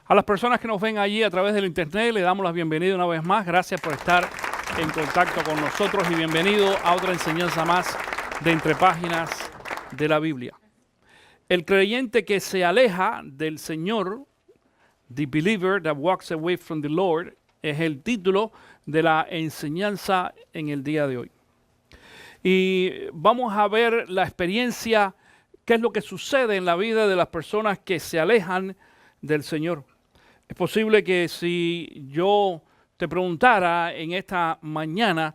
A las personas que nos ven allí a través del internet, le damos la bienvenida una vez más. Gracias por estar en contacto con nosotros y bienvenido a otra enseñanza más de Entre Páginas de la Biblia. El creyente que se aleja del Señor, The Believer That Walks Away from the Lord, es el título de la enseñanza en el día de hoy. Y vamos a ver la experiencia, qué es lo que sucede en la vida de las personas que se alejan del Señor. Es posible que si yo te preguntara en esta mañana,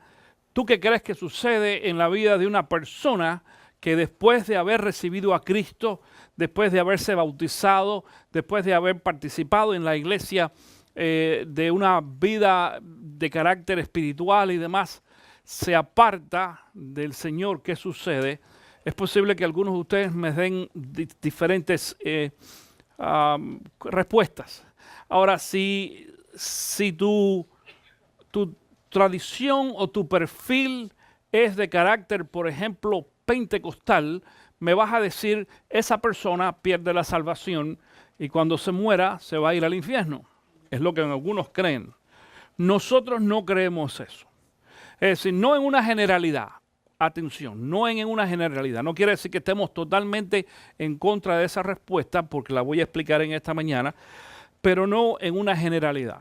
¿tú qué crees que sucede en la vida de una persona que después de haber recibido a Cristo, después de haberse bautizado, después de haber participado en la iglesia de una vida de carácter espiritual y demás, se aparta del Señor? ¿Qué sucede? Es posible que algunos de ustedes me den diferentes respuestas. Ahora, si tu tradición o tu perfil es de carácter, por ejemplo, pentecostal, me vas a decir, esa persona pierde la salvación y cuando se muera se va a ir al infierno. Es lo que algunos creen. Nosotros no creemos eso. Es decir, no en una generalidad. Atención, no en una generalidad. No quiere decir que estemos totalmente en contra de esa respuesta, porque la voy a explicar en esta mañana, pero no en una generalidad.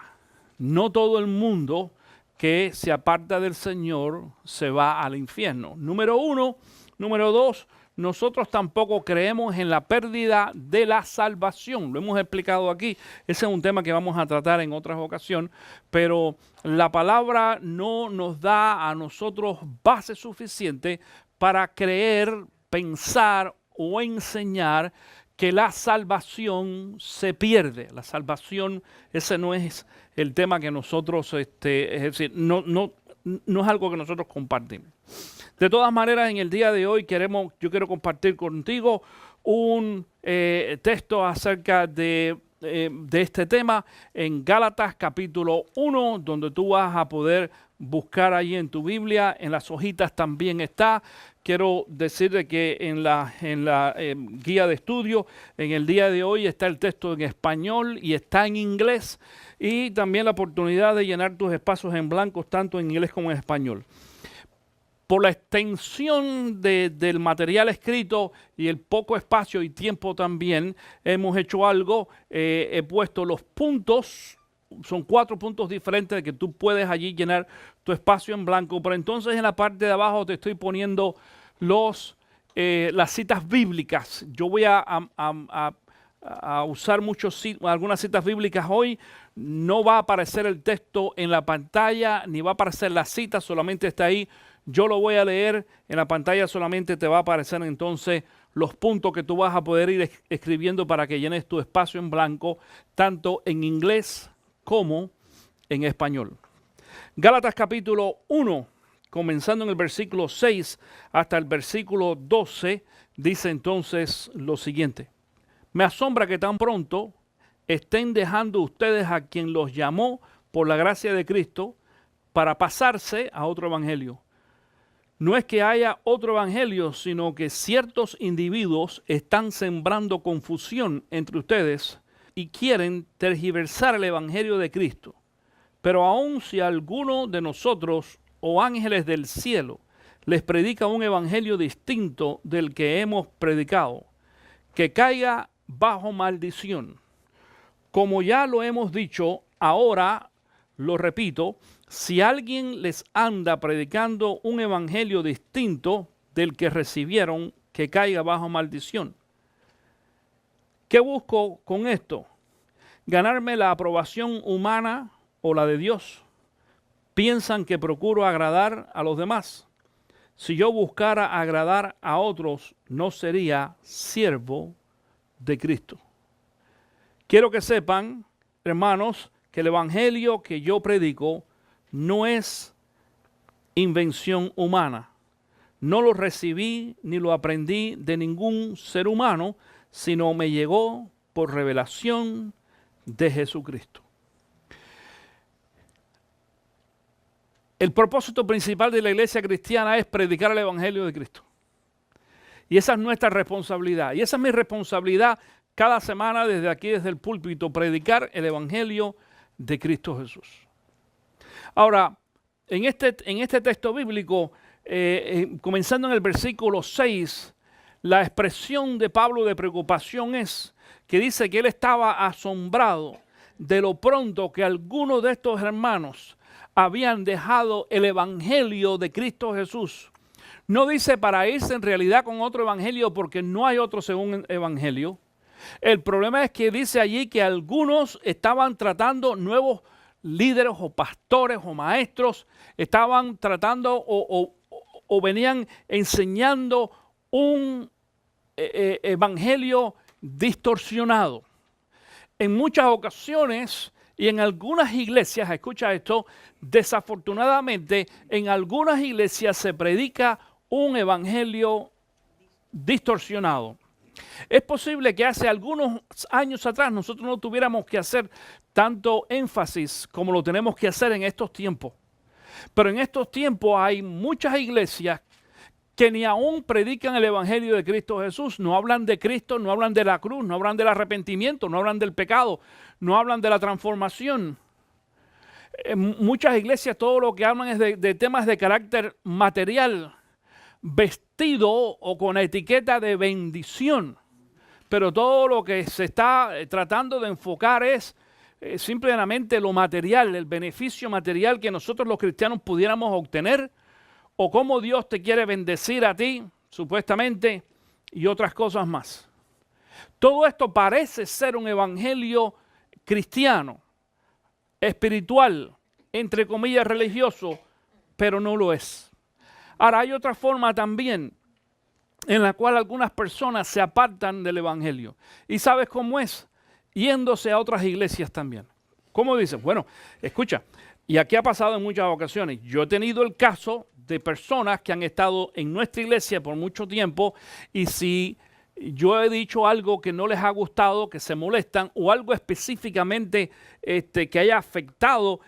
No todo el mundo que se aparta del Señor se va al infierno. Número uno. Número dos, nosotros tampoco creemos en la pérdida de la salvación. Lo hemos explicado aquí. Ese es un tema que vamos a tratar en otras ocasiones, pero la palabra no nos da a nosotros base suficiente para creer, pensar o enseñar que la salvación se pierde. La salvación, ese no es el tema que nosotros, es decir, no es algo que nosotros compartimos. De todas maneras, en el día de hoy yo quiero compartir contigo un texto acerca de este tema en Gálatas capítulo 1, donde tú vas a poder buscar ahí en tu Biblia, en las hojitas también está. Quiero decirte que en la guía de estudio, en el día de hoy está el texto en español y está en inglés, y también la oportunidad de llenar tus espacios en blanco, tanto en inglés como en español. Por la extensión del material escrito y el poco espacio y tiempo también, hemos hecho algo, he puesto los puntos, son 4 puntos diferentes de que tú puedes allí llenar tu espacio en blanco, pero entonces en la parte de abajo te estoy poniendo las citas bíblicas. Yo voy a usar algunas citas bíblicas hoy. No va a aparecer el texto en la pantalla, ni va a aparecer la cita, solamente está ahí. Yo lo voy a leer, en la pantalla solamente te va a aparecer entonces los puntos que tú vas a poder ir escribiendo para que llenes tu espacio en blanco, tanto en inglés como en español. Gálatas capítulo 1, comenzando en el versículo 6 hasta el versículo 12, dice entonces lo siguiente. Me asombra que tan pronto estén dejando ustedes a quien los llamó por la gracia de Cristo para pasarse a otro evangelio. No es que haya otro evangelio, sino que ciertos individuos están sembrando confusión entre ustedes y quieren tergiversar el evangelio de Cristo. Pero aun si alguno de nosotros o ángeles del cielo les predica un evangelio distinto del que hemos predicado, que caiga bajo maldición. Como ya lo hemos dicho, ahora lo repito, si alguien les anda predicando un evangelio distinto del que recibieron, que caiga bajo maldición. ¿Qué busco con esto? ¿Ganarme la aprobación humana o la de Dios? ¿Piensan que procuro agradar a los demás? Si yo buscara agradar a otros, no sería siervo de Cristo. Quiero que sepan, hermanos, que el evangelio que yo predico no es invención humana. No lo recibí ni lo aprendí de ningún ser humano, sino me llegó por revelación de Jesucristo. El propósito principal de la iglesia cristiana es predicar el evangelio de Cristo. Y esa es nuestra responsabilidad. Y esa es mi responsabilidad cada semana desde aquí, desde el púlpito, predicar el Evangelio de Cristo Jesús. Ahora, en este texto bíblico, comenzando en el versículo 6, la expresión de Pablo de preocupación es que dice que él estaba asombrado de lo pronto que algunos de estos hermanos habían dejado el Evangelio de Cristo Jesús. No dice para irse en realidad con otro evangelio, porque no hay otro según evangelio. El problema es que dice allí que algunos estaban tratando, nuevos líderes o pastores o maestros, estaban tratando o venían enseñando un evangelio distorsionado. En muchas ocasiones y en algunas iglesias, escucha esto, desafortunadamente en algunas iglesias se predica un evangelio distorsionado. Es posible que hace algunos años atrás nosotros no tuviéramos que hacer tanto énfasis como lo tenemos que hacer en estos tiempos. Pero en estos tiempos hay muchas iglesias que ni aún predican el Evangelio de Cristo Jesús. No hablan de Cristo, no hablan de la cruz, no hablan del arrepentimiento, no hablan del pecado, no hablan de la transformación. En muchas iglesias todo lo que hablan es de temas de carácter material, vestido o con etiqueta de bendición. Pero todo lo que se está tratando de enfocar es simplemente lo material, el beneficio material que nosotros los cristianos pudiéramos obtener, o cómo Dios te quiere bendecir a ti, supuestamente, y otras cosas más. Todo esto parece ser un evangelio cristiano, espiritual, entre comillas religioso, pero no lo es. Ahora, hay otra forma también en la cual algunas personas se apartan del evangelio. ¿Y sabes cómo es? Yéndose a otras iglesias también. ¿Cómo dicen? Bueno, escucha, y aquí ha pasado en muchas ocasiones. Yo he tenido el caso de personas que han estado en nuestra iglesia por mucho tiempo, y si yo he dicho algo que no les ha gustado, que se molestan, o algo específicamente que haya afectado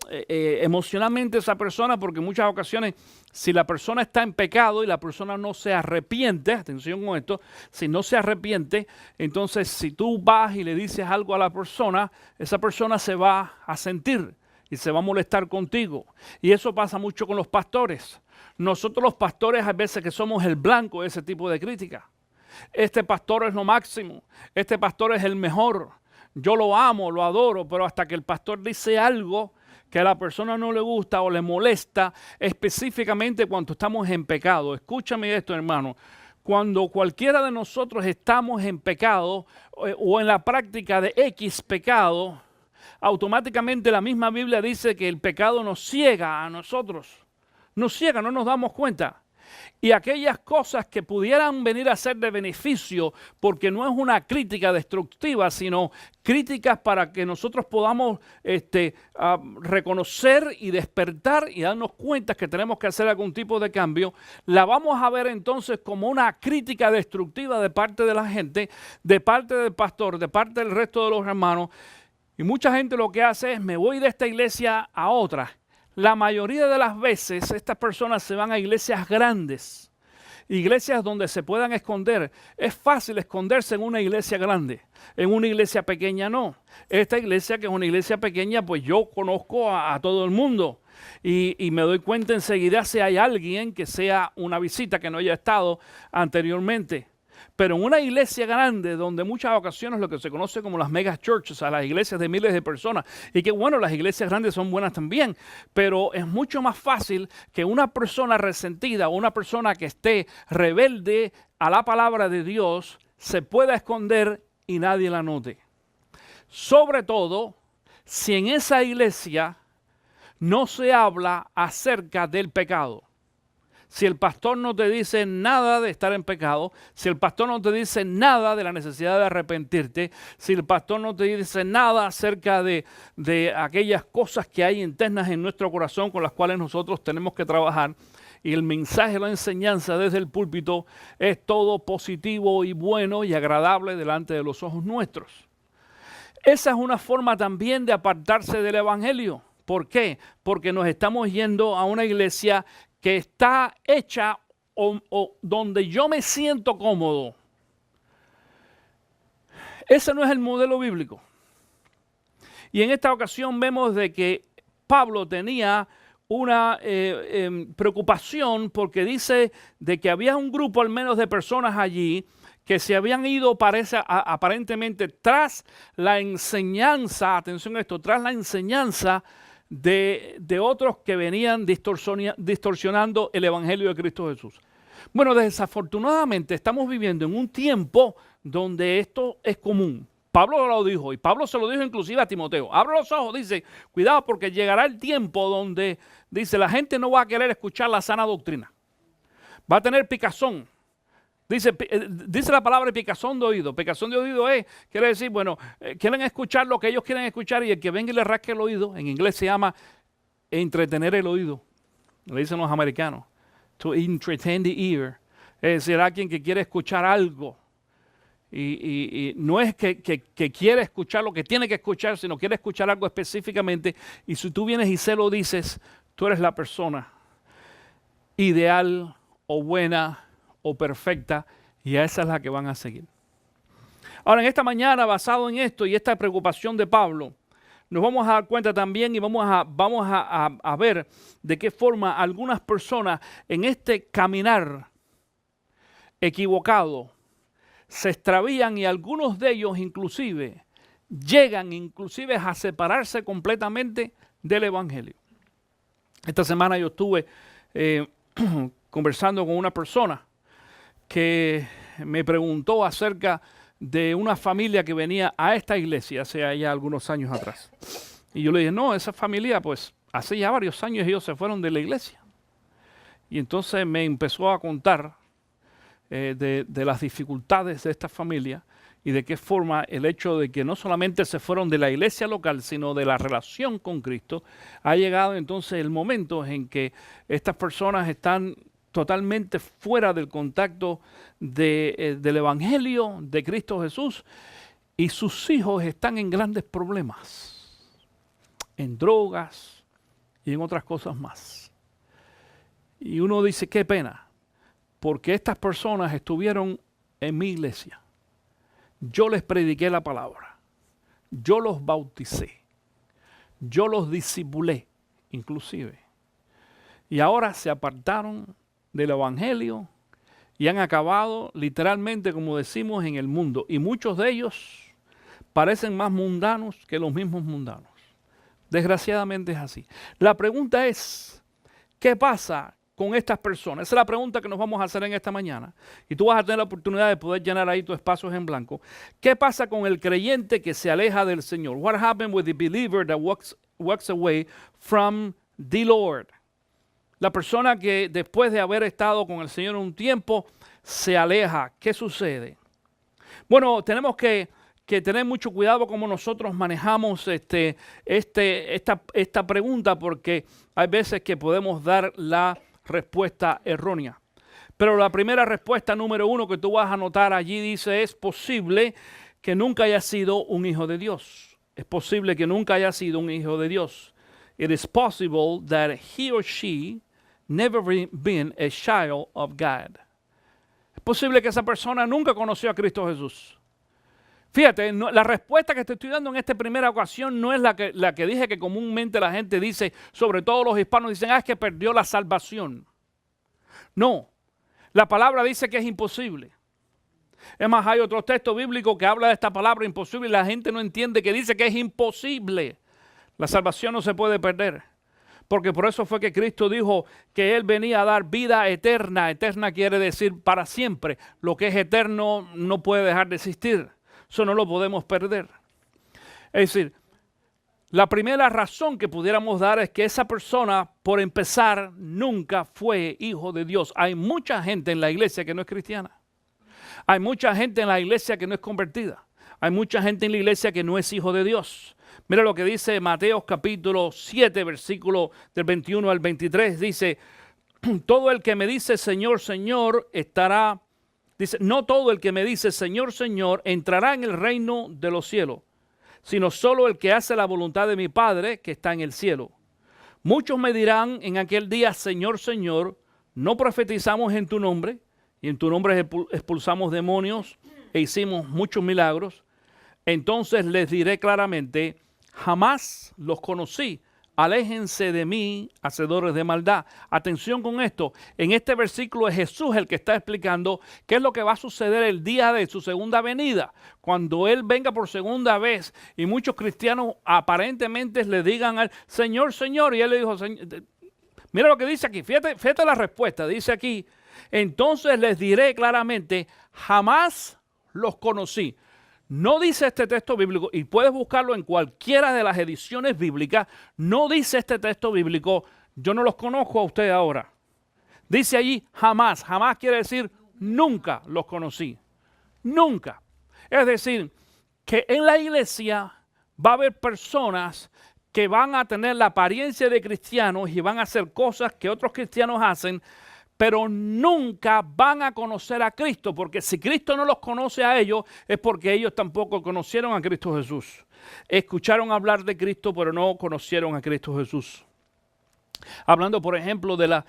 emocionalmente a esa persona, porque en muchas ocasiones si la persona está en pecado y la persona no se arrepiente, atención con esto, si no se arrepiente, entonces si tú vas y le dices algo a la persona, esa persona se va a sentir y se va a molestar contigo. Y eso pasa mucho con los pastores. Nosotros los pastores a veces que somos el blanco de ese tipo de crítica. Este pastor es lo máximo, este pastor es el mejor, yo lo amo, lo adoro, pero hasta que el pastor dice algo que a la persona no le gusta o le molesta, específicamente cuando estamos en pecado. Escúchame esto, hermano. Cuando cualquiera de nosotros estamos en pecado o en la práctica de X pecado, automáticamente la misma Biblia dice que el pecado nos ciega a nosotros. Nos ciega, no nos damos cuenta. Y aquellas cosas que pudieran venir a ser de beneficio, porque no es una crítica destructiva, sino críticas para que nosotros podamos reconocer y despertar y darnos cuenta que tenemos que hacer algún tipo de cambio, la vamos a ver entonces como una crítica destructiva de parte de la gente, de parte del pastor, de parte del resto de los hermanos. Y mucha gente lo que hace es: me voy de esta iglesia a otra. La mayoría de las veces estas personas se van a iglesias grandes, iglesias donde se puedan esconder. Es fácil esconderse en una iglesia grande, en una iglesia pequeña no. Esta iglesia, que es una iglesia pequeña, pues yo conozco a todo el mundo y me doy cuenta enseguida si hay alguien que sea una visita que no haya estado anteriormente. Pero en una iglesia grande, donde muchas ocasiones lo que se conoce como las mega churches, a las iglesias de miles de personas, y que bueno, las iglesias grandes son buenas también, pero es mucho más fácil que una persona resentida o una persona que esté rebelde a la palabra de Dios se pueda esconder y nadie la note. Sobre todo, si en esa iglesia no se habla acerca del pecado. Si el pastor no te dice nada de estar en pecado, si el pastor no te dice nada de la necesidad de arrepentirte, si el pastor no te dice nada acerca de aquellas cosas que hay internas en nuestro corazón con las cuales nosotros tenemos que trabajar, y el mensaje, la enseñanza desde el púlpito es todo positivo y bueno y agradable delante de los ojos nuestros. Esa es una forma también de apartarse del evangelio. ¿Por qué? Porque nos estamos yendo a una iglesia que está hecha o donde yo me siento cómodo. Ese no es el modelo bíblico. Y en esta ocasión vemos de que Pablo tenía una preocupación porque dice de que había un grupo al menos de personas allí que se habían ido, aparentemente, tras la enseñanza, atención a esto, tras la enseñanza de otros que venían distorsionando el Evangelio de Cristo Jesús. Bueno, desafortunadamente estamos viviendo en un tiempo donde esto es común. Pablo lo dijo, y Pablo se lo dijo inclusive a Timoteo. Abre los ojos, dice, cuidado porque llegará el tiempo donde, dice, la gente no va a querer escuchar la sana doctrina. Va a tener picazón. Dice la palabra picazón de oído. Picazón de oído quiere decir, bueno, quieren escuchar lo que ellos quieren escuchar y el que venga y le rasque el oído, en inglés se llama entretener el oído. Le dicen los americanos. To entertain the ear. Es decir, alguien que quiere escuchar algo. Y no es que quiere escuchar lo que tiene que escuchar, sino quiere escuchar algo específicamente. Y si tú vienes y se lo dices, tú eres la persona ideal o buena o perfecta, y a esa es la que van a seguir. Ahora, en esta mañana, basado en esto y esta preocupación de Pablo, nos vamos a dar cuenta también y vamos a ver de qué forma algunas personas en este caminar equivocado se extravían y algunos de ellos inclusive llegan a separarse completamente del Evangelio. Esta semana yo estuve conversando con una persona que me preguntó acerca de una familia que venía a esta iglesia hace ya algunos años atrás. Y yo le dije, no, esa familia pues hace ya varios años ellos se fueron de la iglesia. Y entonces me empezó a contar de las dificultades de esta familia y de qué forma el hecho de que no solamente se fueron de la iglesia local, sino de la relación con Cristo, ha llegado entonces el momento en que estas personas están totalmente fuera del contacto del Evangelio de Cristo Jesús y sus hijos están en grandes problemas, en drogas y en otras cosas más. Y uno dice, qué pena, porque estas personas estuvieron en mi iglesia. Yo les prediqué la palabra, yo los bauticé, yo los discipulé inclusive. Y ahora se apartaron del Evangelio y han acabado literalmente, como decimos, en el mundo. Y muchos de ellos parecen más mundanos que los mismos mundanos. Desgraciadamente es así. La pregunta es, ¿qué pasa con estas personas? Esa es la pregunta que nos vamos a hacer en esta mañana. Y tú vas a tener la oportunidad de poder llenar ahí tus espacios en blanco. ¿Qué pasa con el creyente que se aleja del Señor? What happened with the believer that walks away from the Lord? La persona que después de haber estado con el Señor un tiempo se aleja. ¿Qué sucede? Bueno, tenemos que tener mucho cuidado como nosotros manejamos esta pregunta, porque hay veces que podemos dar la respuesta errónea. Pero la primera respuesta número 1 que tú vas a notar allí dice, es posible que nunca haya sido un hijo de Dios. Es posible que nunca haya sido un hijo de Dios. It is possible that he or she never been a child of God. Es posible que esa persona nunca conoció a Cristo Jesús. Fíjate, la respuesta que te estoy dando en esta primera ocasión no es la que dije que comúnmente la gente dice, sobre todo los hispanos dicen, es que perdió la salvación. No, la palabra dice que es imposible. Es más, hay otro texto bíblico que habla de esta palabra imposible y la gente no entiende que dice que es imposible. La salvación no se puede perder. Porque por eso fue que Cristo dijo que Él venía a dar vida eterna. Eterna quiere decir para siempre. Lo que es eterno no puede dejar de existir. Eso no lo podemos perder. Es decir, la primera razón que pudiéramos dar es que esa persona, por empezar, nunca fue hijo de Dios. Hay mucha gente en la iglesia que no es cristiana. Hay mucha gente en la iglesia que no es convertida. Hay mucha gente en la iglesia que no es hijo de Dios. Mira lo que dice Mateo capítulo 7, versículo del 21 al 23. Dice, todo el que me dice Señor, Señor, estará, dice, no todo el que me dice Señor, Señor, entrará en el reino de los cielos, sino solo el que hace la voluntad de mi Padre que está en el cielo. Muchos me dirán en aquel día, Señor, Señor, no profetizamos en tu nombre, y en tu nombre expulsamos demonios e hicimos muchos milagros. entonces les diré claramente, jamás los conocí. Aléjense de mí, hacedores de maldad. Atención con esto. En este versículo es Jesús el que está explicando qué es lo que va a suceder el día de su segunda venida. Cuando Él venga por segunda vez y muchos cristianos aparentemente le digan al Señor, Señor. Y Él le dijo, mira lo que dice aquí. Fíjate la respuesta. Dice aquí, entonces les diré claramente, jamás los conocí. No dice este texto bíblico, y puedes buscarlo en cualquiera de las ediciones bíblicas, no dice este texto bíblico, yo no los conozco a ustedes ahora. Dice allí jamás, jamás quiere decir nunca los conocí, nunca. Es decir, que en la iglesia va a haber personas que van a tener la apariencia de cristianos y van a hacer cosas que otros cristianos hacen, pero nunca van a conocer a Cristo, porque si Cristo no los conoce a ellos, es porque ellos tampoco conocieron a Cristo Jesús. Escucharon hablar de Cristo, pero no conocieron a Cristo Jesús. Hablando, por ejemplo, el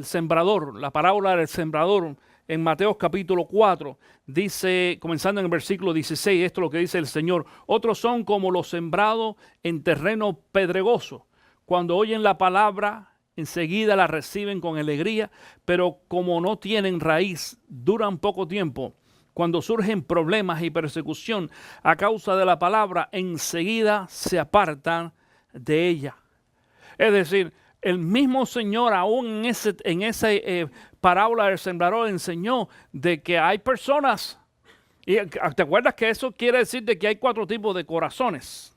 sembrador, la parábola del sembrador, en Mateo capítulo 4, dice, comenzando en el versículo 16, esto es lo que dice el Señor, otros son como los sembrados en terreno pedregoso. Cuando oyen la palabra, enseguida la reciben con alegría, pero como no tienen raíz, duran poco tiempo. Cuando surgen problemas y persecución a causa de la palabra, enseguida se apartan de ella. Es decir, el mismo Señor aún en esa parábola del sembrador enseñó de que hay personas, y te acuerdas que eso quiere decir de que hay 4 tipos de corazones.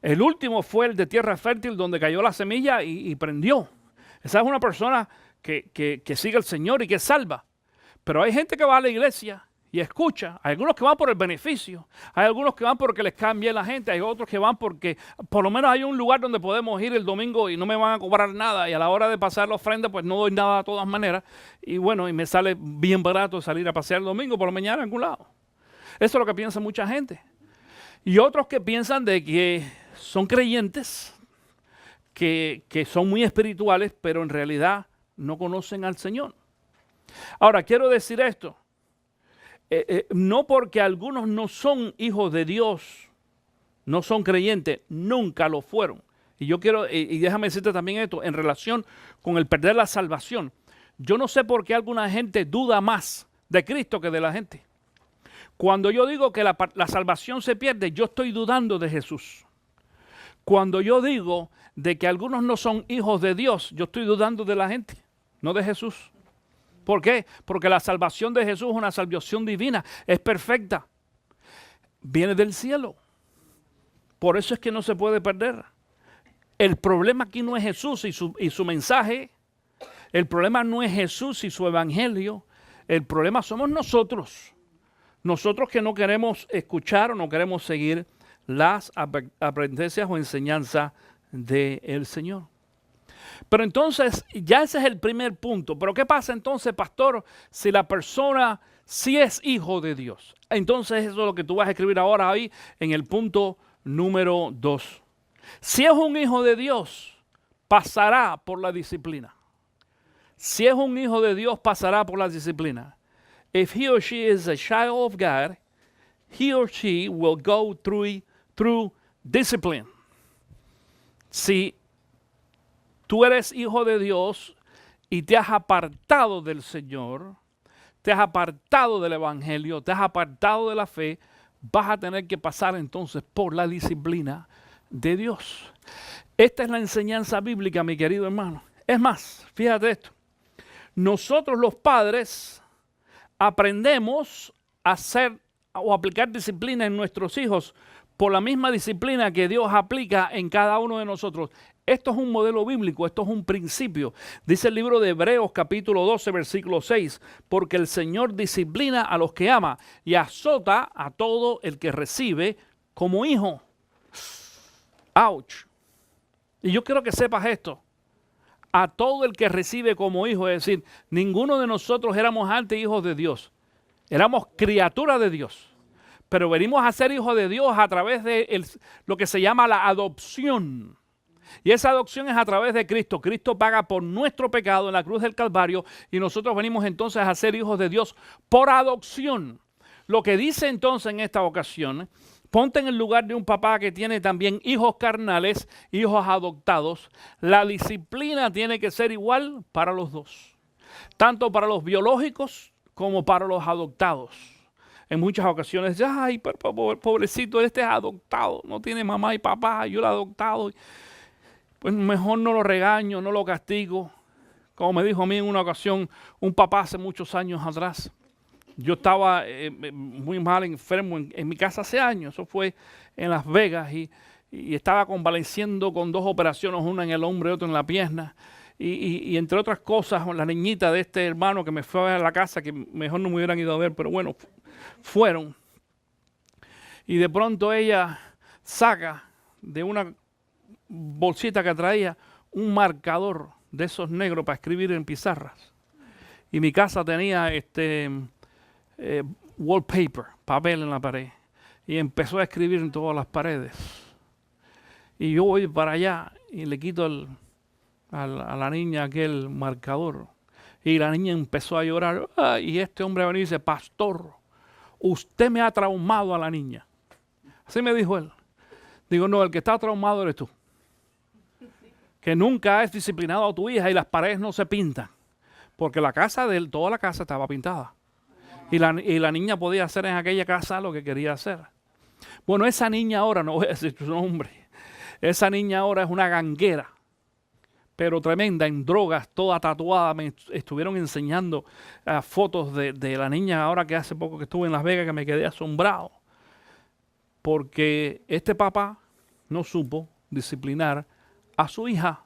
El último fue el de tierra fértil, donde cayó la semilla y prendió. Esa es una persona que sigue al Señor y que es salva. Pero hay gente que va a la iglesia y escucha. Hay algunos que van por el beneficio. Hay algunos que van porque les cae bien la gente. Hay otros que van porque por lo menos hay un lugar donde podemos ir el domingo y no me van a cobrar nada. Y a la hora de pasar la ofrenda, pues no doy nada de todas maneras. Y bueno, y me sale bien barato salir a pasear el domingo por la mañana en algún lado. Eso es lo que piensa mucha gente. Y otros que piensan de que son creyentes, que son muy espirituales, pero en realidad no conocen al Señor. Ahora, quiero decir esto. No porque algunos no son hijos de Dios, no son creyentes, nunca lo fueron. Y yo quiero, y déjame decirte también esto, en relación con el perder la salvación. Yo no sé por qué alguna gente duda más de Cristo que de la gente. Cuando yo digo que la salvación se pierde, yo estoy dudando de Jesús. Cuando yo digo de que algunos no son hijos de Dios, yo estoy dudando de la gente, no de Jesús. ¿Por qué? Porque la salvación de Jesús es una salvación divina, es perfecta. Viene del cielo. Por eso es que no se puede perder. El problema aquí no es Jesús y su mensaje. El problema no es Jesús y su evangelio. El problema somos nosotros. Nosotros que no queremos escuchar o no queremos seguir las aprendencias o enseñanzas del Señor. Pero entonces, ya ese es el primer punto. Pero ¿qué pasa entonces, pastor, si la persona sí es hijo de Dios? Entonces eso es lo que tú vas a escribir ahora ahí en el punto número 2. Si es un hijo de Dios, pasará por la disciplina. Si es un hijo de Dios, pasará por la disciplina. If he or she is a child of God, he or she will go through discipline. Si tú eres hijo de Dios y te has apartado del Señor, te has apartado del Evangelio, te has apartado de la fe, vas a tener que pasar entonces por la disciplina de Dios. Esta es la enseñanza bíblica, mi querido hermano. Es más, fíjate esto. Nosotros los padres aprendemos a hacer o aplicar disciplina en nuestros hijos por la misma disciplina que Dios aplica en cada uno de nosotros. Esto es un modelo bíblico, esto es un principio. Dice el libro de Hebreos capítulo 12, versículo 6, porque el Señor disciplina a los que ama y azota a todo el que recibe como hijo. ¡Auch! Y yo quiero que sepas esto. A todo el que recibe como hijo, es decir, ninguno de nosotros éramos antes hijos de Dios. Éramos criaturas de Dios. Pero venimos a ser hijos de Dios a través de lo que se llama la adopción. Y esa adopción es a través de Cristo. Cristo paga por nuestro pecado en la cruz del Calvario y nosotros venimos entonces a ser hijos de Dios por adopción. Lo que dice entonces en esta ocasión, ponte en el lugar de un papá que tiene también hijos carnales, hijos adoptados. La disciplina tiene que ser igual para los dos, tanto para los biológicos como para los adoptados. En muchas ocasiones, ay, pobrecito, este es adoptado, no tiene mamá y papá, yo lo he adoptado. Pues mejor no lo regaño, no lo castigo. Como me dijo a mí en una ocasión un papá hace muchos años atrás. Yo estaba muy mal, enfermo en mi casa hace años. Eso fue en Las Vegas y estaba convaleciendo con 2 operaciones, una en el hombro y otra en la pierna. Y entre otras cosas, la niñita de este hermano que me fue a ver a la casa, que mejor no me hubieran ido a ver, pero bueno, fueron. Y de pronto ella saca de una bolsita que traía un marcador de esos negros para escribir en pizarras. Y mi casa tenía wallpaper, papel en la pared. Y empezó a escribir en todas las paredes. Y yo voy para allá y le quito a la niña aquel marcador. Y la niña empezó a llorar. Y este hombre venía y dice, pastor, usted me ha traumado a la niña. Así me dijo él. Digo, no, el que está traumado eres tú. Que nunca has disciplinado a tu hija y las paredes no se pintan. Porque la casa de él, toda la casa estaba pintada. Y la niña podía hacer en aquella casa lo que quería hacer. Bueno, esa niña ahora, no voy a decir su nombre, esa niña ahora es una ganguera, pero tremenda, en drogas, toda tatuada. Me estuvieron enseñando fotos de la niña ahora que hace poco que estuve en Las Vegas, que me quedé asombrado. Porque este papá no supo disciplinar a su hija.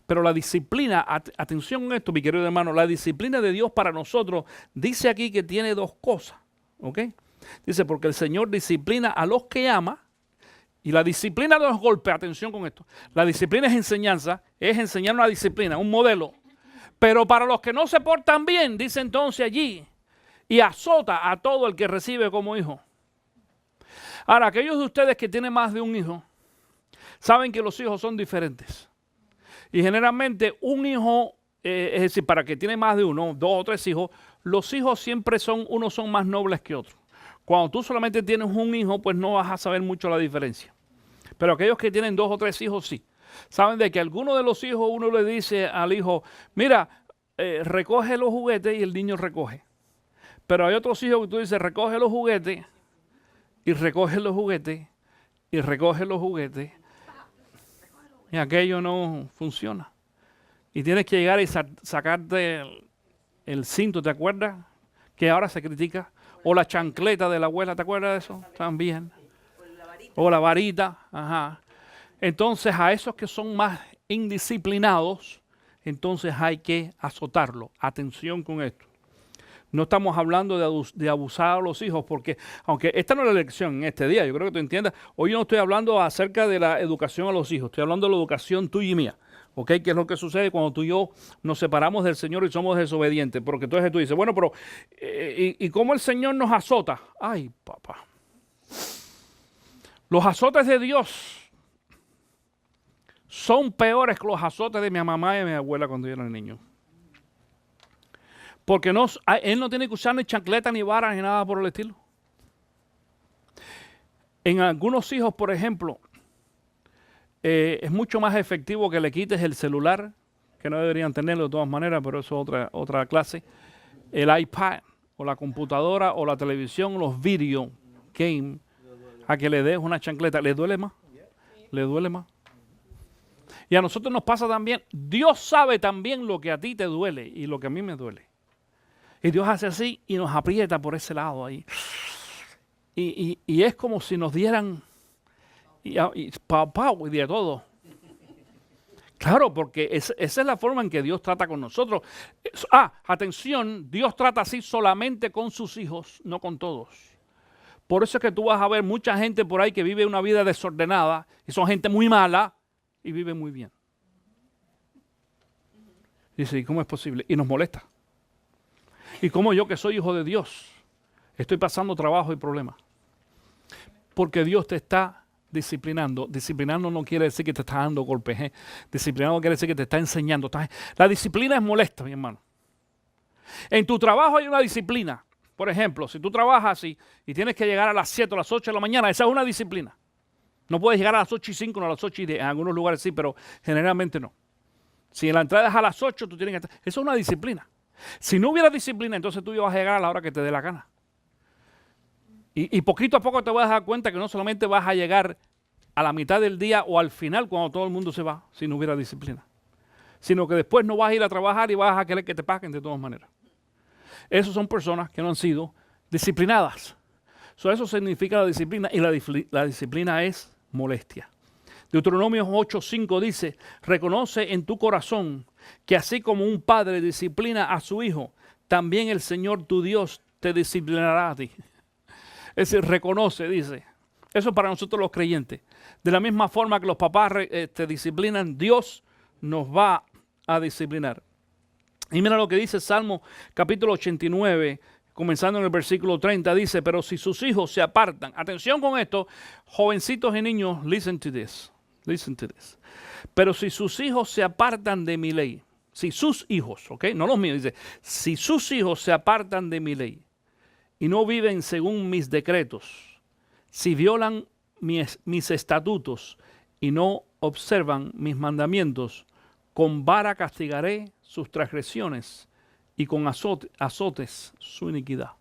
Pero la disciplina, atención a esto, mi querido hermano, la disciplina de Dios para nosotros, dice aquí que tiene 2 cosas, ¿ok? Dice, porque el Señor disciplina a los que ama, y la disciplina no es golpe, atención con esto. La disciplina es enseñanza, es enseñar una disciplina, un modelo. Pero para los que no se portan bien, dice entonces allí, y azota a todo el que recibe como hijo. Ahora, aquellos de ustedes que tienen más de un hijo, saben que los hijos son diferentes. Y generalmente un hijo, es decir, para que tiene más de uno, 2 o 3 hijos, los hijos siempre unos son más nobles que otros. Cuando tú solamente tienes un hijo, pues no vas a saber mucho la diferencia. Pero aquellos que tienen 2 o 3 hijos, sí. Saben de que alguno de los hijos, uno le dice al hijo, mira, recoge los juguetes y el niño recoge. Pero hay otros hijos que tú dices, recoge los juguetes y recoge los juguetes y recoge los juguetes. Y aquello no funciona. Y tienes que llegar y sacarte el cinto, ¿te acuerdas? Que ahora se critica. O la chancleta de la abuela, ¿te acuerdas de eso? También. O la varita. Ajá. Entonces a esos que son más indisciplinados, entonces hay que azotarlo. Atención con esto. No estamos hablando de abusar a los hijos, porque aunque esta no es la lección en este día, yo creo que tú entiendas, hoy yo no estoy hablando acerca de la educación a los hijos, estoy hablando de la educación tuya y mía, ¿ok? ¿Qué es lo que sucede cuando tú y yo nos separamos del Señor y somos desobedientes? Porque entonces tú dices, bueno, pero ¿y cómo el Señor nos azota? Ay, papá. Los azotes de Dios son peores que los azotes de mi mamá y de mi abuela cuando yo era niño. Porque él no tiene que usar ni chancleta, ni vara, ni nada por el estilo. En algunos hijos, por ejemplo, es mucho más efectivo que le quites el celular, que no deberían tenerlo de todas maneras, pero eso es otra clase, el iPad, o la computadora, o la televisión, los video games, a que le des una chancleta. ¿Le duele más? ¿Le duele más? Y a nosotros nos pasa también, Dios sabe también lo que a ti te duele y lo que a mí me duele. Y Dios hace así y nos aprieta por ese lado ahí. Y es como si nos dieran y de todo. Claro, porque esa es la forma en que Dios trata con nosotros. Atención, Dios trata así solamente con sus hijos, no con todos. Por eso es que tú vas a ver mucha gente por ahí que vive una vida desordenada y son gente muy mala y vive muy bien. Dice, ¿y cómo es posible? Y nos molesta. Y como yo que soy hijo de Dios, estoy pasando trabajo y problemas. Porque Dios te está disciplinando. Disciplinando no quiere decir que te está dando golpes. Disciplinando quiere decir que te está enseñando. La disciplina es molesta, mi hermano. En tu trabajo hay una disciplina. Por ejemplo, si tú trabajas y tienes que llegar a las 7 o las 8 de la mañana, esa es una disciplina. No puedes llegar a las 8:05, no a las 8:10. En algunos lugares sí, pero generalmente no. Si la entrada es a las 8, tú tienes que estar. Eso es una disciplina. Si no hubiera disciplina, entonces tú ibas a llegar a la hora que te dé la gana. Y poquito a poco te vas a dar cuenta que no solamente vas a llegar a la mitad del día o al final cuando todo el mundo se va, si no hubiera disciplina. Sino que después no vas a ir a trabajar y vas a querer que te paguen de todas maneras. Esas son personas que no han sido disciplinadas. Eso significa la disciplina, y la disciplina es molestia. Deuteronomio 8:5 dice, reconoce en tu corazón que así como un padre disciplina a su hijo, también el Señor tu Dios te disciplinará a ti. Es decir, reconoce, dice. Eso es para nosotros los creyentes. De la misma forma que los papás te disciplinan, Dios nos va a disciplinar. Y mira lo que dice Salmo capítulo 89, comenzando en el versículo 30, dice, pero si sus hijos se apartan, atención con esto, jovencitos y niños, listen to this. Pero si sus hijos se apartan de mi ley, si sus hijos, ¿ok? No los míos, dice, si sus hijos se apartan de mi ley y no viven según mis decretos, si violan mis estatutos y no observan mis mandamientos, con vara castigaré sus transgresiones y con azotes su iniquidad.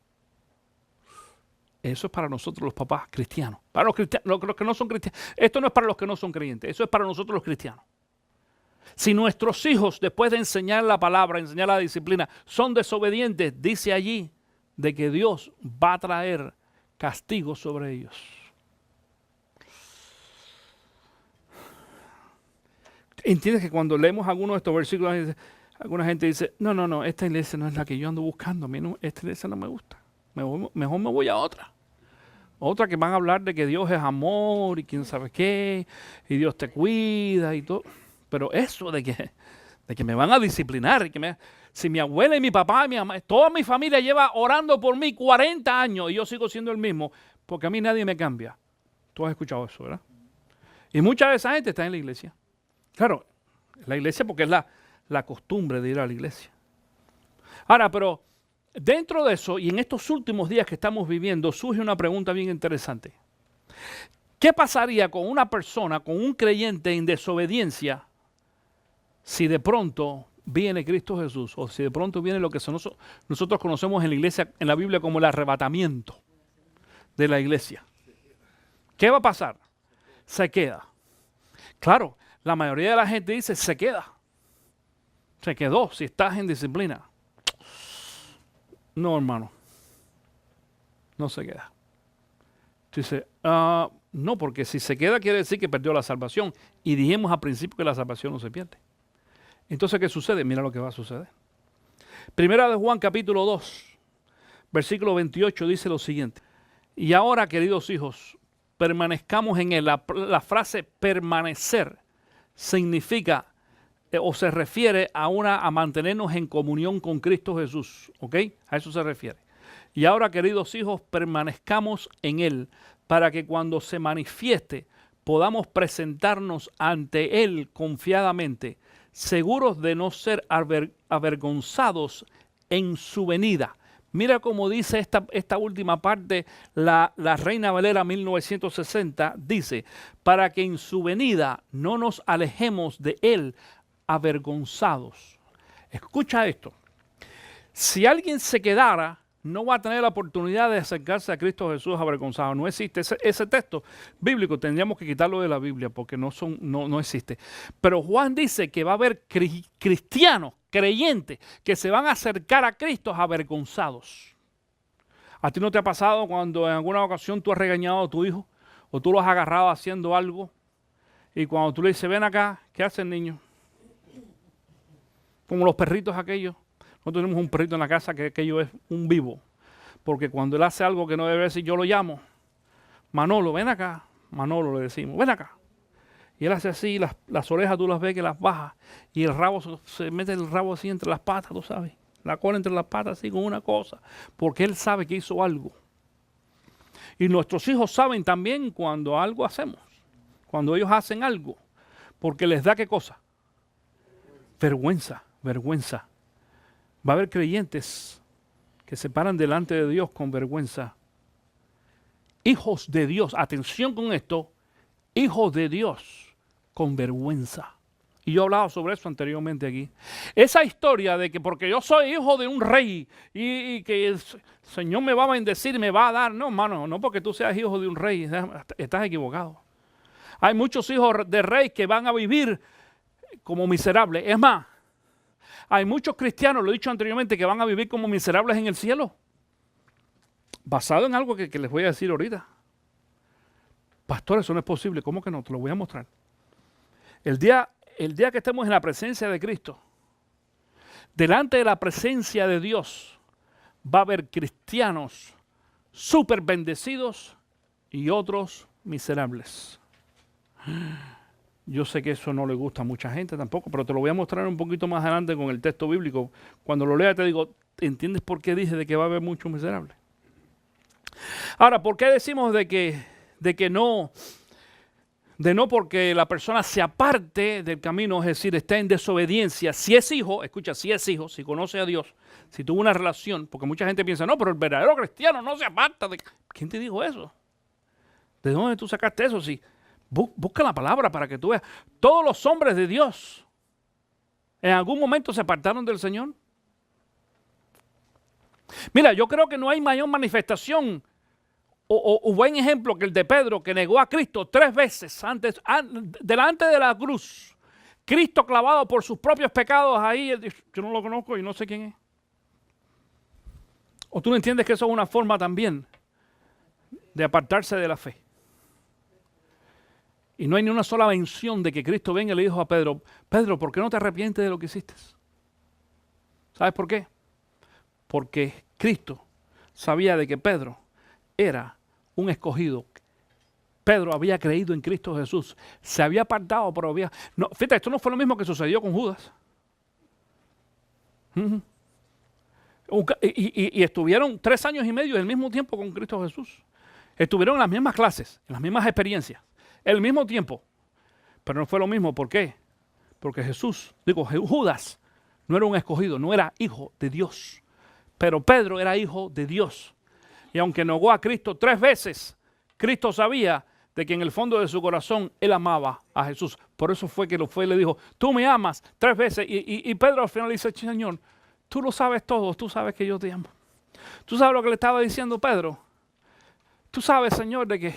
Eso es para nosotros los papás cristianos. Para los que no son cristianos. Esto no es para los que no son creyentes. Eso es para nosotros los cristianos. Si nuestros hijos, después de enseñar la palabra, enseñar la disciplina, son desobedientes, dice allí de que Dios va a traer castigo sobre ellos. ¿Entiendes que cuando leemos algunos de estos versículos, alguna gente dice, no, esta iglesia no es la que yo ando buscando, a mí no, esta iglesia no me gusta, mejor me voy a otra? Otra que van a hablar de que Dios es amor y quién sabe qué, y Dios te cuida y todo. Pero eso de que me van a disciplinar, si mi abuela y mi papá y mi mamá, toda mi familia lleva orando por mí 40 años y yo sigo siendo el mismo, porque a mí nadie me cambia. Tú has escuchado eso, ¿verdad? Y mucha de esa gente está en la iglesia. Claro, la iglesia porque es la costumbre de ir a la iglesia. Ahora, pero dentro de eso y en estos últimos días que estamos viviendo surge una pregunta bien interesante. ¿Qué pasaría con una persona, con un creyente en desobediencia si de pronto viene Cristo Jesús o si de pronto viene lo que nosotros conocemos en la iglesia, en la Biblia como el arrebatamiento de la iglesia? ¿Qué va a pasar? Se queda. Claro, la mayoría de la gente dice se queda. Se quedó si estás en disciplina. No, hermano. No se queda. Dice, no, porque si se queda quiere decir que perdió la salvación. Y dijimos al principio que la salvación no se pierde. Entonces, ¿qué sucede? Mira lo que va a suceder. Primera de Juan capítulo 2, versículo 28 dice lo siguiente. Y ahora, queridos hijos, permanezcamos en él. La frase permanecer significa o se refiere a mantenernos en comunión con Cristo Jesús. ¿Ok? A eso se refiere. Y ahora, queridos hijos, permanezcamos en él para que cuando se manifieste podamos presentarnos ante él confiadamente, seguros de no ser avergonzados en su venida. Mira cómo dice esta última parte, la Reina Valera 1960, dice, para que en su venida no nos alejemos de él avergonzados. Escucha esto. Si alguien se quedara, no va a tener la oportunidad de acercarse a Cristo Jesús avergonzado. No existe ese texto bíblico. Tendríamos que quitarlo de la Biblia porque no existe. Pero Juan dice que va a haber cristianos, creyentes, que se van a acercar a Cristo avergonzados. ¿A ti no te ha pasado cuando en alguna ocasión tú has regañado a tu hijo o tú lo has agarrado haciendo algo y cuando tú le dices, ven acá, ¿qué hace el niño? Como los perritos aquellos. Nosotros tenemos un perrito en la casa que aquello es un vivo. Porque cuando él hace algo que no debe decir, yo lo llamo. Manolo, ven acá. Manolo le decimos, ven acá. Y él hace así, las orejas tú las ves que las baja. Y el rabo, se mete el rabo así entre las patas, tú sabes. La cola entre las patas así con una cosa. Porque él sabe que hizo algo. Y nuestros hijos saben también cuando algo hacemos. cuando ellos hacen algo, porque les da ¿qué cosa? Vergüenza, vergüenza. Va a haber creyentes que se paran delante de Dios con vergüenza. Hijos de Dios, atención con esto, hijos de Dios con vergüenza. Y yo he hablado sobre eso anteriormente aquí. Esa historia de que porque yo soy hijo de un rey y que el Señor me va a bendecir, me va a dar. No, hermano, no porque tú seas hijo de un rey, estás equivocado. Hay muchos hijos de rey que van a vivir como miserables. Es más, hay muchos cristianos, lo he dicho anteriormente, que van a vivir como miserables en el cielo. Basado en algo que les voy a decir ahorita. Pastor, eso no es posible. ¿Cómo que no? Te lo voy a mostrar. El día que estemos en la presencia de Cristo, delante de la presencia de Dios, va a haber cristianos súper bendecidos y otros miserables. Yo sé que eso no le gusta a mucha gente tampoco, pero te lo voy a mostrar un poquito más adelante con el texto bíblico. Cuando lo lea te digo, ¿entiendes por qué dije de que va a haber muchos miserables? Ahora, ¿por qué decimos de que no porque la persona se aparte del camino, es decir, está en desobediencia? Si es hijo, escucha, si es hijo, si conoce a Dios, si tuvo una relación, porque mucha gente piensa, no, pero el verdadero cristiano no se aparta de... ¿Quién te dijo eso? ¿De dónde tú sacaste eso? Si busca la palabra para que tú veas. Todos los hombres de Dios en algún momento se apartaron del Señor. Mira, yo creo que no hay mayor manifestación o buen ejemplo que el de Pedro, que negó a Cristo 3 veces delante de la cruz. Cristo clavado por sus propios pecados ahí. Él dice, yo no lo conozco y no sé quién es. ¿O tú no entiendes que eso es una forma también de apartarse de la fe? Y no hay ni una sola mención de que Cristo venga y le dijo a Pedro, Pedro, ¿por qué no te arrepientes de lo que hiciste? ¿Sabes por qué? Porque Cristo sabía de que Pedro era un escogido. Pedro había creído en Cristo Jesús. Se había apartado, pero había... No, fíjate, esto no fue lo mismo que sucedió con Judas. Y estuvieron 3 años y medio al mismo tiempo con Cristo Jesús. Estuvieron en las mismas clases, en las mismas experiencias, el mismo tiempo. Pero no fue lo mismo. ¿Por qué? Porque Judas no era un escogido, no era hijo de Dios. Pero Pedro era hijo de Dios. Y aunque negó a Cristo 3 veces, Cristo sabía de que en el fondo de su corazón él amaba a Jesús. Por eso fue que lo fue y le dijo, tú me amas 3 veces. Y Pedro al final dice, Señor, tú lo sabes todo, tú sabes que yo te amo. ¿Tú sabes lo que le estaba diciendo Pedro? Tú sabes, Señor, de que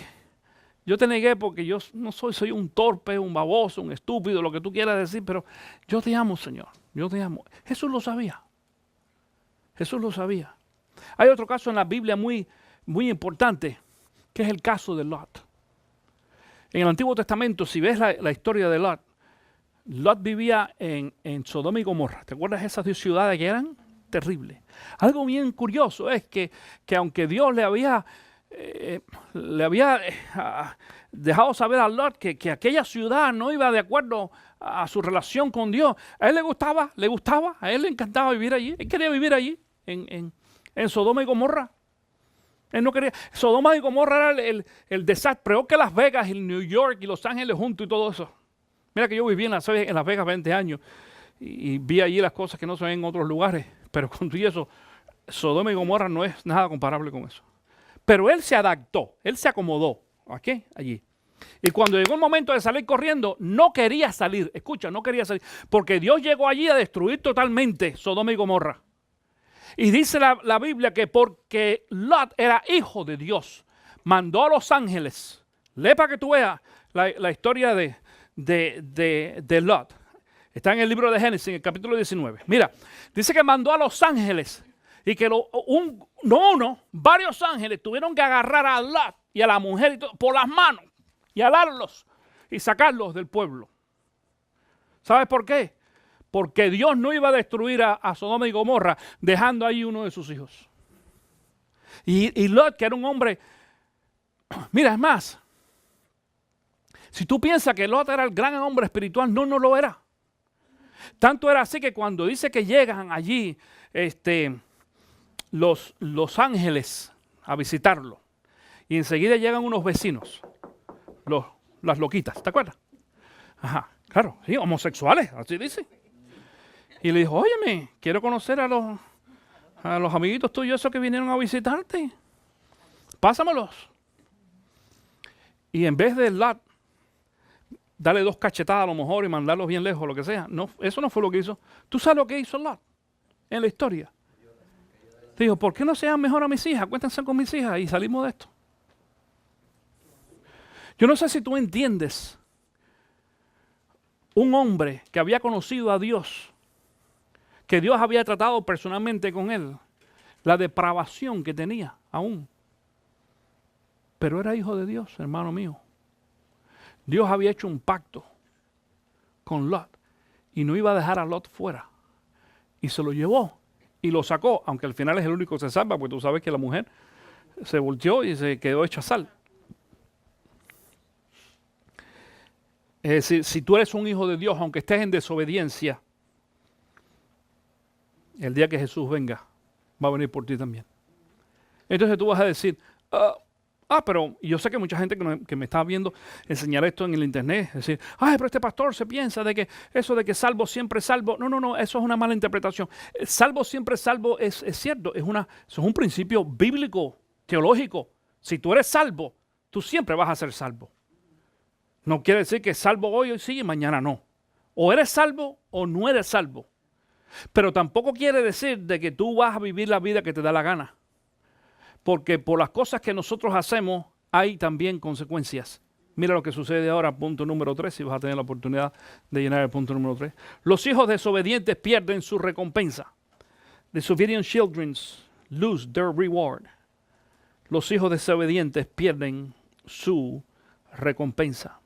yo te negué porque yo no soy un torpe, un baboso, un estúpido, lo que tú quieras decir, pero yo te amo, Señor, yo te amo. Jesús lo sabía. Jesús lo sabía. Hay otro caso en la Biblia muy importante, que es el caso de Lot. En el Antiguo Testamento, si ves la historia de Lot, Lot vivía en Sodoma y Gomorra. ¿Te acuerdas de esas 2 ciudades que eran terribles? Algo bien curioso es que aunque Dios le había dejado saber a Lot que aquella ciudad no iba de acuerdo a su relación con Dios, a él le gustaba, a él le encantaba vivir allí, él quería vivir allí, en Sodoma y Gomorra. Él no quería. Sodoma y Gomorra era el desastre, peor que Las Vegas, y New York y Los Ángeles juntos y todo eso. Mira que yo viví en Las Vegas 20 años y vi allí las cosas que no se ven en otros lugares, pero con todo eso, Sodoma y Gomorra no es nada comparable con eso. Pero él se adaptó, él se acomodó, ¿ok? Allí. Y cuando llegó el momento de salir corriendo, no quería salir, escucha, no quería salir, porque Dios llegó allí a destruir totalmente Sodoma y Gomorra. Y dice la Biblia que porque Lot era hijo de Dios, mandó a los ángeles. Lee para que tú veas la historia de Lot. Está en el libro de Génesis, en el capítulo 19. Mira, dice que mandó a los ángeles y que varios ángeles tuvieron que agarrar a Lot y a la mujer y todo, por las manos y alarlos y sacarlos del pueblo. ¿Sabes por qué? Porque Dios no iba a destruir a Sodoma y Gomorra dejando ahí uno de sus hijos. Y Lot, que era un hombre, mira, es más, si tú piensas que Lot era el gran hombre espiritual, no lo era. Tanto era así que cuando dice que llegan allí los ángeles a visitarlo, y enseguida llegan unos vecinos, las loquitas, ¿te acuerdas? Ajá, claro, sí, homosexuales, así dice. Y le dijo, óyeme, quiero conocer a los amiguitos tuyos esos que vinieron a visitarte. Pásamelos. Y en vez de Lot darle 2 cachetadas a lo mejor y mandarlos bien lejos, lo que sea, no, eso no fue lo que hizo. ¿Tú sabes lo que hizo Lot en la historia? Dijo, ¿por qué no se dan mejor a mis hijas? Cuéntense con mis hijas y salimos de esto. Yo no sé si tú entiendes. Un hombre que había conocido a Dios, que Dios había tratado personalmente con él, la depravación que tenía aún. Pero era hijo de Dios, hermano mío. Dios había hecho un pacto con Lot y no iba a dejar a Lot fuera. Y se lo llevó y lo sacó, aunque al final es el único que se salva, porque tú sabes que la mujer se volteó y se quedó hecha sal. Es decir, si tú eres un hijo de Dios, aunque estés en desobediencia, el día que Jesús venga, va a venir por ti también. Entonces tú vas a decir, pero yo sé que mucha gente que me está viendo enseñar esto en el internet, es decir, pero este pastor se piensa de que eso de que salvo siempre salvo. No, eso es una mala interpretación. Salvo siempre salvo es cierto, eso es un principio bíblico, teológico. Si tú eres salvo, tú siempre vas a ser salvo. No quiere decir que salvo hoy sí y mañana no. O eres salvo o no eres salvo. Pero tampoco quiere decir de que tú vas a vivir la vida que te da la gana. Porque por las cosas que nosotros hacemos hay también consecuencias. Mira lo que sucede ahora, punto número 3, si vas a tener la oportunidad de llenar el punto número 3. Los hijos desobedientes pierden su recompensa. Disobedient children lose their reward. Los hijos desobedientes pierden su recompensa.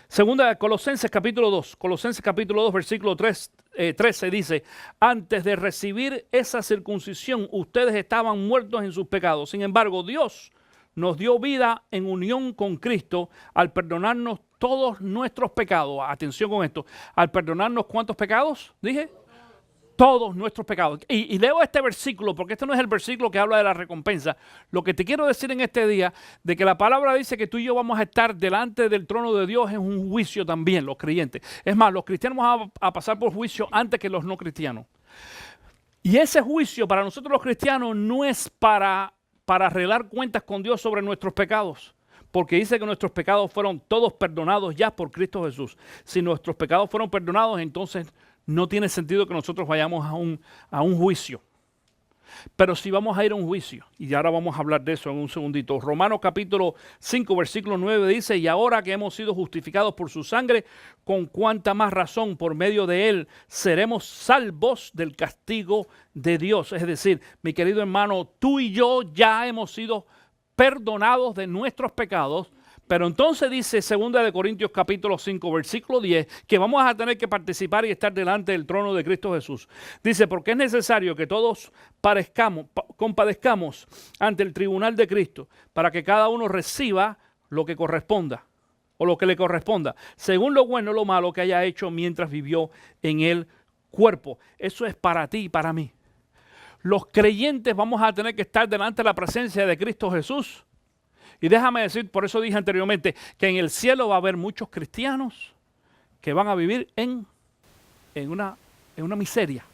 Segunda, Colosenses capítulo 2, versículo 13 dice, antes de recibir esa circuncisión, ustedes estaban muertos en sus pecados. Sin embargo, Dios nos dio vida en unión con Cristo al perdonarnos todos nuestros pecados. Atención con esto, al perdonarnos ¿cuántos pecados? Dije, todos nuestros pecados. Y leo este versículo, porque este no es el versículo que habla de la recompensa. Lo que te quiero decir en este día, de que la palabra dice que tú y yo vamos a estar delante del trono de Dios en un juicio también, los creyentes. Es más, los cristianos vamos a pasar por juicio antes que los no cristianos. Y ese juicio para nosotros los cristianos no es para arreglar cuentas con Dios sobre nuestros pecados. Porque dice que nuestros pecados fueron todos perdonados ya por Cristo Jesús. Si nuestros pecados fueron perdonados, entonces no tiene sentido que nosotros vayamos a un juicio. Pero si vamos a ir a un juicio, y ahora vamos a hablar de eso en un segundito. Romanos capítulo 5, versículo 9 dice, y ahora que hemos sido justificados por su sangre, con cuánta más razón por medio de él seremos salvos del castigo de Dios. Es decir, mi querido hermano, tú y yo ya hemos sido perdonados de nuestros pecados. Pero entonces dice 2 Corintios capítulo 5, versículo 10, que vamos a tener que participar y estar delante del trono de Cristo Jesús. Dice, porque es necesario que todos compadezcamos ante el tribunal de Cristo, para que cada uno reciba lo que corresponda, o lo que le corresponda, según lo bueno o lo malo que haya hecho mientras vivió en el cuerpo. Eso es para ti y para mí. Los creyentes vamos a tener que estar delante de la presencia de Cristo Jesús. Y déjame decir, por eso dije anteriormente, que en el cielo va a haber muchos cristianos que van a vivir en una miseria.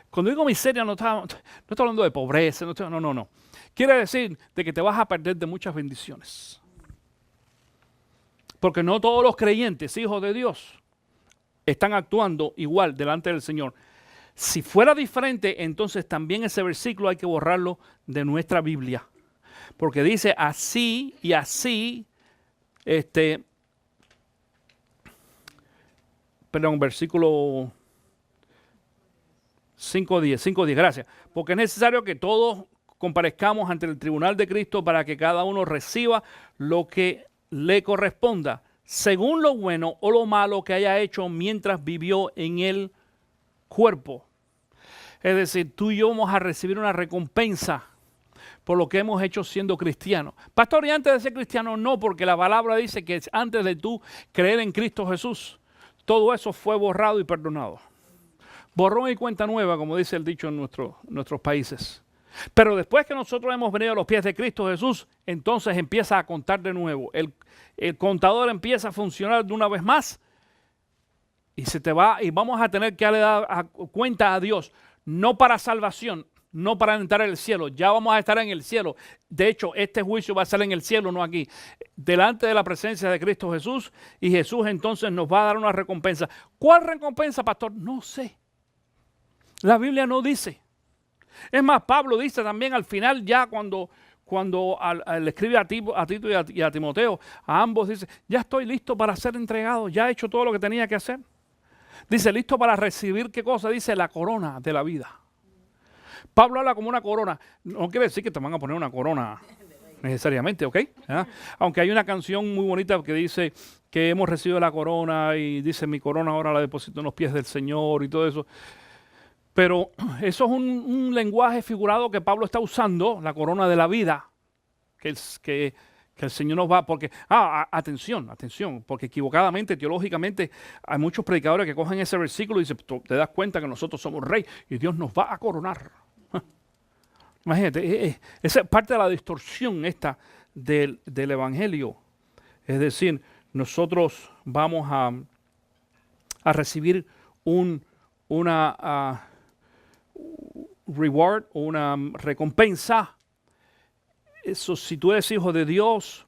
Cuando digo miseria no estoy hablando de pobreza, no. Quiere decir de que te vas a perder de muchas bendiciones. Porque no todos los creyentes, hijos de Dios, están actuando igual delante del Señor. Si fuera diferente, entonces también ese versículo hay que borrarlo de nuestra Biblia. Porque dice así y así, versículo 5.10, gracias. Porque es necesario que todos comparezcamos ante el tribunal de Cristo para que cada uno reciba lo que le corresponda, según lo bueno o lo malo que haya hecho mientras vivió en el cuerpo. Es decir, tú y yo vamos a recibir una recompensa por lo que hemos hecho siendo cristianos. Pastor, y antes de ser cristiano, no, porque la palabra dice que antes de tú creer en Cristo Jesús, todo eso fue borrado y perdonado. Borrón y cuenta nueva, como dice el dicho en nuestros países. Pero después que nosotros hemos venido a los pies de Cristo Jesús, entonces empieza a contar de nuevo. El contador empieza a funcionar de una vez más y se te va, y vamos a tener que dar cuenta a Dios, no para salvación, no para entrar en el cielo. Ya vamos a estar en el cielo. De hecho, este juicio va a ser en el cielo, no aquí. Delante de la presencia de Cristo Jesús, y Jesús entonces nos va a dar una recompensa. ¿Cuál recompensa, pastor? No sé. La Biblia no dice. Es más, Pablo dice también al final, ya cuando le escribe a Tito y a Timoteo, a ambos dice, ya estoy listo para ser entregado, ya he hecho todo lo que tenía que hacer. Dice, listo para recibir, ¿qué cosa? Dice, la corona de la vida. Pablo habla como una corona. No quiere decir que te van a poner una corona necesariamente, ¿ok? ¿Ah? Aunque hay una canción muy bonita que dice que hemos recibido la corona y dice, mi corona ahora la deposito en los pies del Señor y todo eso. Pero eso es un lenguaje figurado que Pablo está usando, la corona de la vida, que el Señor nos va, porque, atención, porque equivocadamente, teológicamente, hay muchos predicadores que cogen ese versículo y dicen, te das cuenta que nosotros somos rey y Dios nos va a coronar. Imagínate, esa es parte de la distorsión esta del Evangelio. Es decir, nosotros vamos a recibir una reward, una recompensa. Eso, si tú eres hijo de Dios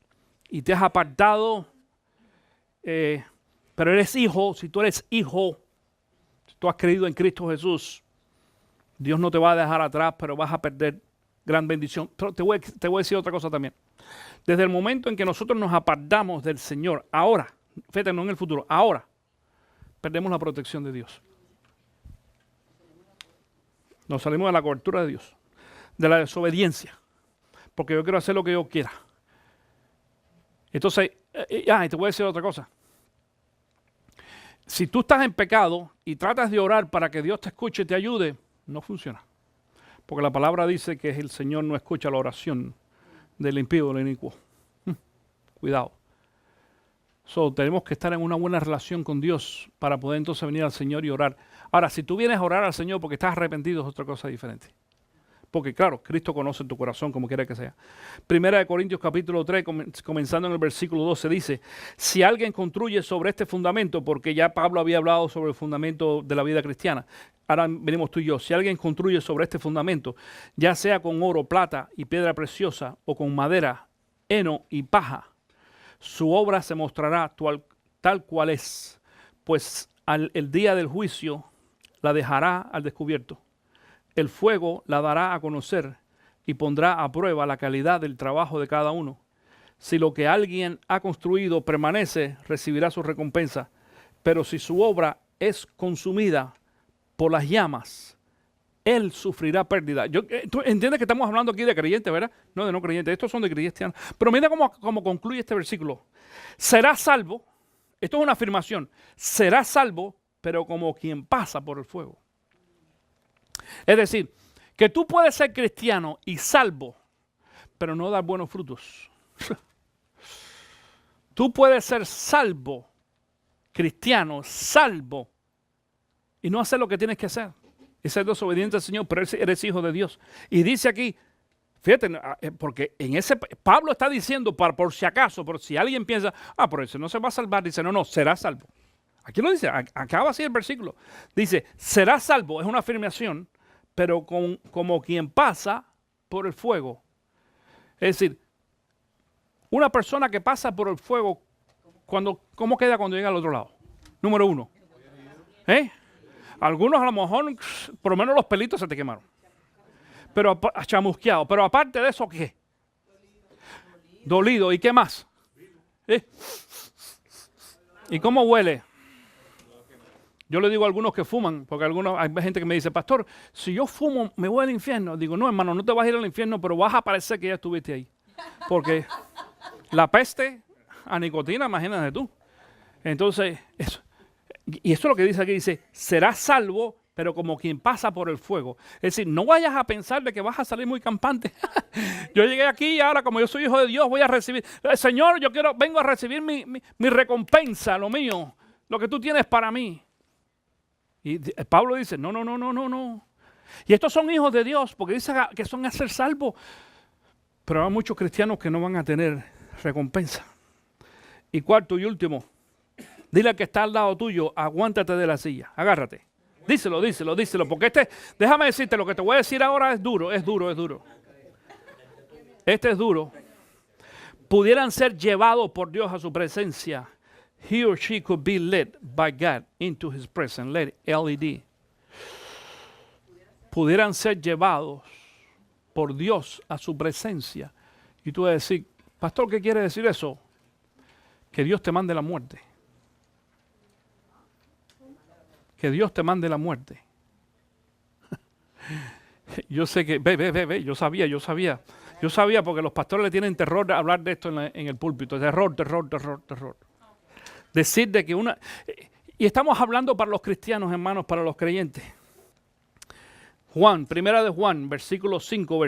y te has apartado, pero eres hijo, si tú eres hijo, si tú has creído en Cristo Jesús, Dios no te va a dejar atrás, pero vas a perder gran bendición. Pero te voy a decir otra cosa también. Desde el momento en que nosotros nos apartamos del Señor, ahora, fíjate, no en el futuro, ahora, perdemos la protección de Dios. Nos salimos de la cobertura de Dios, de la desobediencia, porque yo quiero hacer lo que yo quiera. Entonces, y te voy a decir otra cosa. Si tú estás en pecado y tratas de orar para que Dios te escuche y te ayude, no funciona. Porque la palabra dice que el Señor no escucha la oración del impío o del inicuo. Cuidado. Tenemos que estar en una buena relación con Dios para poder entonces venir al Señor y orar. Ahora, si tú vienes a orar al Señor porque estás arrepentido, es otra cosa diferente. Porque claro, Cristo conoce tu corazón como quiera que sea. Primera de Corintios capítulo 3, comenzando en el versículo 12, dice, si alguien construye sobre este fundamento, porque ya Pablo había hablado sobre el fundamento de la vida cristiana, ahora venimos tú y yo, si alguien construye sobre este fundamento, ya sea con oro, plata y piedra preciosa, o con madera, heno y paja, su obra se mostrará tal cual es, pues el día del juicio la dejará al descubierto. El fuego la dará a conocer y pondrá a prueba la calidad del trabajo de cada uno. Si lo que alguien ha construido permanece, recibirá su recompensa. Pero si su obra es consumida por las llamas, él sufrirá pérdida. Tú entiendes que estamos hablando aquí de creyentes, ¿verdad? No de no creyentes, estos son de cristianos. Pero mira cómo concluye este versículo. Será salvo, esto es una afirmación, será salvo, pero como quien pasa por el fuego. Es decir, que tú puedes ser cristiano y salvo, pero no dar buenos frutos. Tú puedes ser salvo, cristiano, salvo, y no hacer lo que tienes que hacer. Y ser desobediente al Señor, pero eres hijo de Dios. Y dice aquí, fíjate, porque Pablo está diciendo, por si acaso, por si alguien piensa, por eso no se va a salvar, dice, no, será salvo. Aquí lo dice, acaba así el versículo. Dice, será salvo, es una afirmación, pero como quien pasa por el fuego. Es decir, una persona que pasa por el fuego, ¿cómo queda cuando llega al otro lado? Número uno. Algunos a lo mejor, por lo menos los pelitos se te quemaron. Pero chamusqueado. Pero aparte de eso, ¿qué? Dolido. ¿Y qué más? ¿Y cómo huele? Yo le digo a algunos que fuman, porque hay gente que me dice, pastor, si yo fumo, ¿me voy al infierno? Digo, no, hermano, no te vas a ir al infierno, pero vas a parecer que ya estuviste ahí. Porque la peste a nicotina, imagínate tú. Entonces, eso. Y eso es lo que dice aquí, dice, serás salvo, pero como quien pasa por el fuego. Es decir, no vayas a pensar de que vas a salir muy campante. Yo llegué aquí y ahora como yo soy hijo de Dios voy a recibir. Señor, vengo a recibir mi recompensa, lo mío, lo que tú tienes para mí. Y Pablo dice, no. Y estos son hijos de Dios, porque dice que son a ser salvos. Pero hay muchos cristianos que no van a tener recompensa. Y cuarto y último, dile al que está al lado tuyo, aguántate de la silla, agárrate. Díselo, porque déjame decirte, lo que te voy a decir ahora es duro. Este es duro. Pudieran ser llevados por Dios a su presencia. He or she could be led by God into his presence. LED. Pudieran ser llevados por Dios a su presencia. Y tú vas a decir, pastor, ¿qué quiere decir eso? Que Dios te mande la muerte. Que Dios te mande la muerte. Yo sé que, yo sabía porque los pastores le tienen terror a hablar de esto en el púlpito. Terror. Decir de que y estamos hablando para los cristianos, hermanos, para los creyentes. Primera de Juan, versículo 5,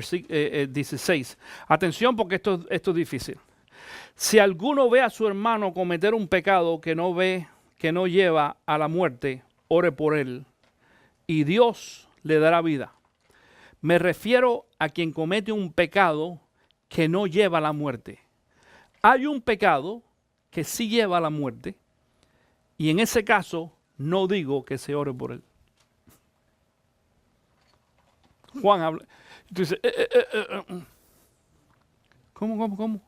16. Atención porque esto es difícil. Si alguno ve a su hermano cometer un pecado que no lleva a la muerte, ore por él y Dios le dará vida. Me refiero a quien comete un pecado que no lleva a la muerte. Hay un pecado que sí lleva a la muerte y en ese caso no digo que se ore por él. Juan habla. Entonces, ¿Cómo?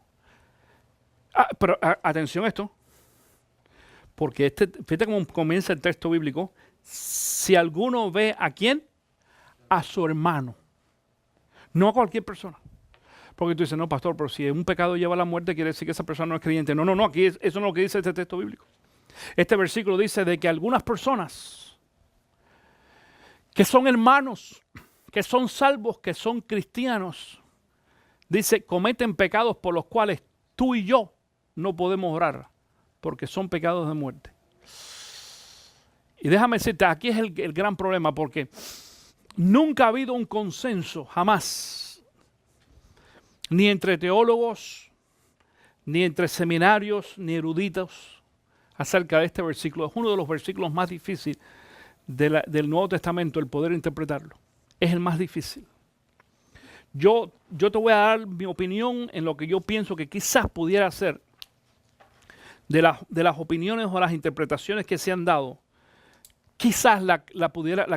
Pero atención a esto. Porque fíjate cómo comienza el texto bíblico. Si alguno ve a quién, a su hermano. No a cualquier persona. Porque tú dices, no, pastor, pero si un pecado lleva a la muerte, quiere decir que esa persona no es creyente. No, aquí eso no es lo que dice este texto bíblico. Este versículo dice de que algunas personas que son hermanos, que son salvos, que son cristianos, dice, cometen pecados por los cuales tú y yo no podemos orar, porque son pecados de muerte. Y déjame decirte, aquí es el gran problema, porque nunca ha habido un consenso, jamás, ni entre teólogos, ni entre seminarios, ni eruditos, acerca de este versículo. Es uno de los versículos más difíciles del Nuevo Testamento, el poder interpretarlo. Es el más difícil. Yo te voy a dar mi opinión en lo que yo pienso que quizás pudiera ser de las opiniones o las interpretaciones que se han dado, quizás la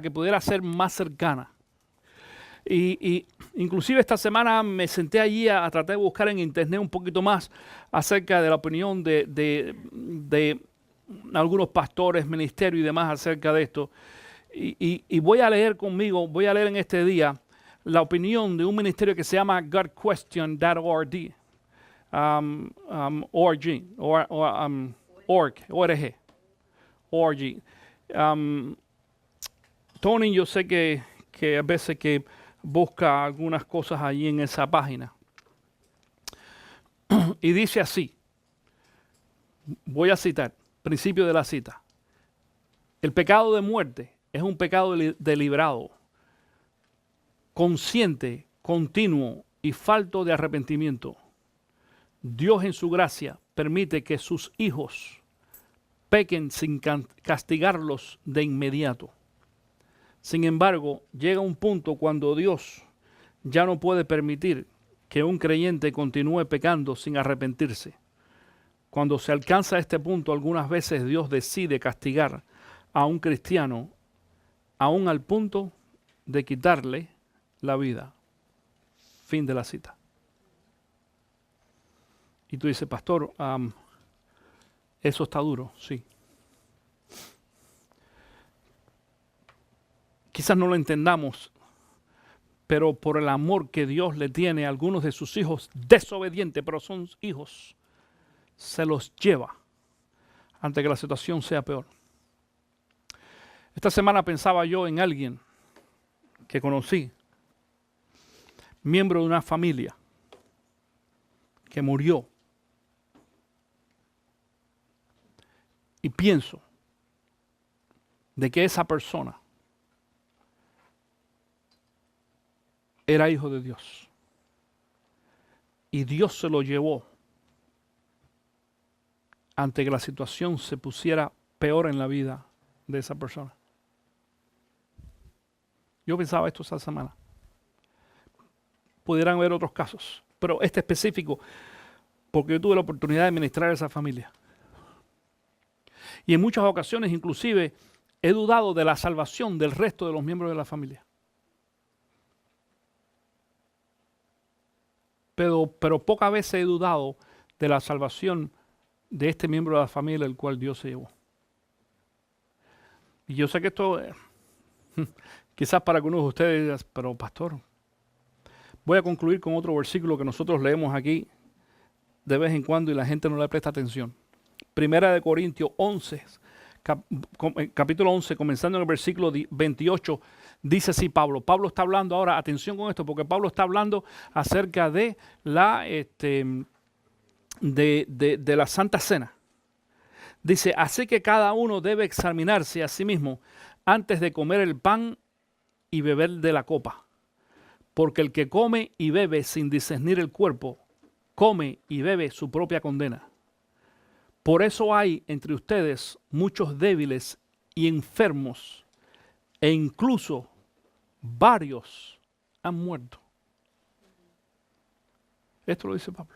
que pudiera ser más cercana. Y inclusive esta semana me senté allí a tratar de buscar en internet un poquito más acerca de la opinión de algunos pastores, ministerios y demás acerca de esto. Y voy a leer en este día la opinión de un ministerio que se llama GodQuestion.org. org. Tony, yo sé que a veces que busca algunas cosas allí en esa página. Y dice así, voy a citar, principio de la cita. El pecado de muerte es un pecado deliberado, consciente, continuo y falto de arrepentimiento. Dios en su gracia permite que sus hijos pequen sin castigarlos de inmediato. Sin embargo, llega un punto cuando Dios ya no puede permitir que un creyente continúe pecando sin arrepentirse. Cuando se alcanza este punto, algunas veces Dios decide castigar a un cristiano aún al punto de quitarle la vida. Fin de la cita. Y tú dices, pastor, eso está duro, sí. Quizás no lo entendamos, pero por el amor que Dios le tiene a algunos de sus hijos desobedientes, pero son hijos, se los lleva antes que la situación sea peor. Esta semana pensaba yo en alguien que conocí, miembro de una familia, que murió. Y pienso de que esa persona era hijo de Dios. Y Dios se lo llevó antes que la situación se pusiera peor en la vida de esa persona. Yo pensaba esto esa semana. Pudieran haber otros casos, pero este específico, porque yo tuve la oportunidad de ministrar a esa familia. Y en muchas ocasiones, inclusive, he dudado de la salvación del resto de los miembros de la familia. Pero pocas veces he dudado de la salvación de este miembro de la familia el cual Dios se llevó. Y yo sé que esto, quizás para algunos de ustedes digan, pero pastor, voy a concluir con otro versículo que nosotros leemos aquí de vez en cuando y la gente no le presta atención. Primera de Corintios 11, capítulo 11, comenzando en el versículo 28, dice así Pablo. Pablo está hablando ahora, atención con esto, porque Pablo está hablando acerca de la, de la Santa Cena. Dice, así que cada uno debe examinarse a sí mismo antes de comer el pan y beber de la copa. Porque el que come y bebe sin discernir el cuerpo, come y bebe su propia condena. Por eso hay entre ustedes muchos débiles y enfermos, e incluso varios han muerto. Esto lo dice Pablo.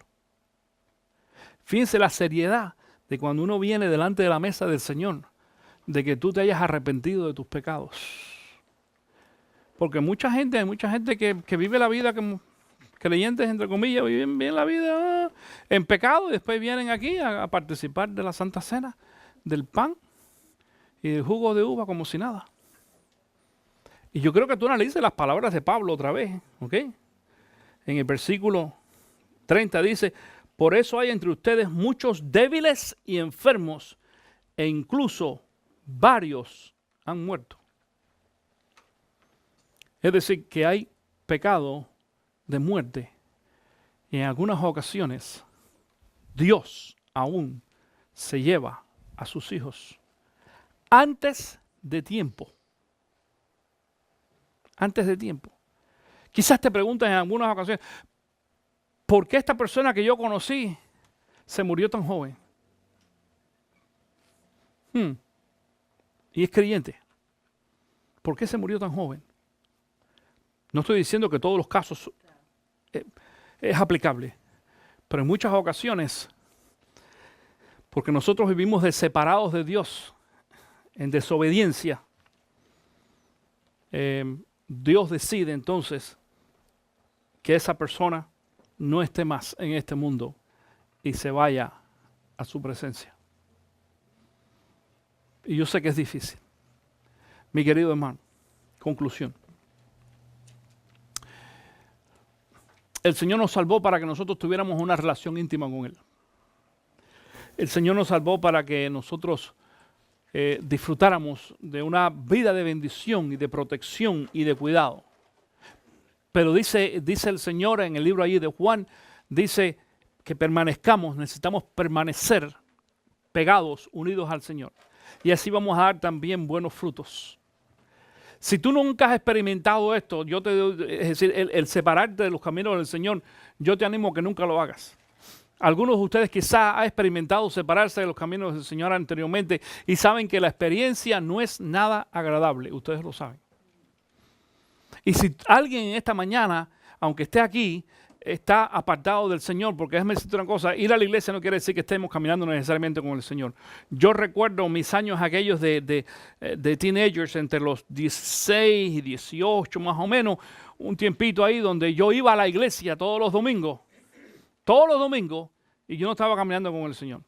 Fíjense la seriedad de cuando uno viene delante de la mesa del Señor, de que tú te hayas arrepentido de tus pecados. Porque hay mucha gente que vive la vida como creyentes, entre comillas, viven bien la vida en pecado y después vienen aquí a participar de la Santa Cena, del pan y del jugo de uva como si nada. Y yo creo que tú analices las palabras de Pablo otra vez, ¿ok? En el versículo 30 dice, por eso hay entre ustedes muchos débiles y enfermos, e incluso varios han muerto. Es decir, que hay pecado de muerte. Y en algunas ocasiones, Dios aún se lleva a sus hijos antes de tiempo. Antes de tiempo. Quizás te preguntas en algunas ocasiones, ¿por qué esta persona que yo conocí se murió tan joven? Y es creyente. ¿Por qué se murió tan joven? No estoy diciendo que todos los casos es aplicable, pero en muchas ocasiones, porque nosotros vivimos separados de Dios, en desobediencia, Dios decide entonces que esa persona no esté más en este mundo y se vaya a su presencia. Y yo sé que es difícil. Mi querido hermano, conclusión. El Señor nos salvó para que nosotros tuviéramos una relación íntima con Él. El Señor nos salvó para que nosotros disfrutáramos de una vida de bendición y de protección y de cuidado. Pero dice el Señor en el libro allí de Juan, dice que permanezcamos, necesitamos permanecer pegados, unidos al Señor. Y así vamos a dar también buenos frutos. Si tú nunca has experimentado esto, es decir, el separarte de los caminos del Señor, yo te animo a que nunca lo hagas. Algunos de ustedes quizás han experimentado separarse de los caminos del Señor anteriormente y saben que la experiencia no es nada agradable. Ustedes lo saben. Y si alguien en esta mañana, aunque esté aquí, está apartado del Señor, porque déjame decirte una cosa, ir a la iglesia no quiere decir que estemos caminando necesariamente con el Señor. Yo recuerdo mis años aquellos de teenagers, entre los 16 y 18 más o menos, un tiempito ahí donde yo iba a la iglesia todos los domingos, y yo no estaba caminando con el Señor.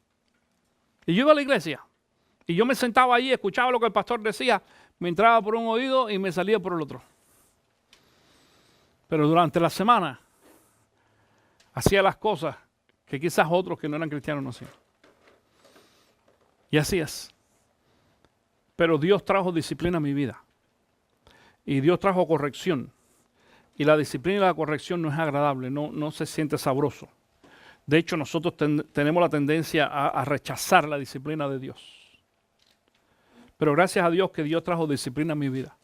Y yo iba a la iglesia, y yo me sentaba allí, escuchaba lo que el pastor decía, me entraba por un oído y me salía por el otro. Pero durante la semana hacía las cosas que quizás otros que no eran cristianos no hacían. Y así es. Pero Dios trajo disciplina a mi vida. Y Dios trajo corrección. Y la disciplina y la corrección no es agradable, no se siente sabroso. De hecho, nosotros tenemos la tendencia a rechazar la disciplina de Dios. Pero gracias a Dios que Dios trajo disciplina a mi vida.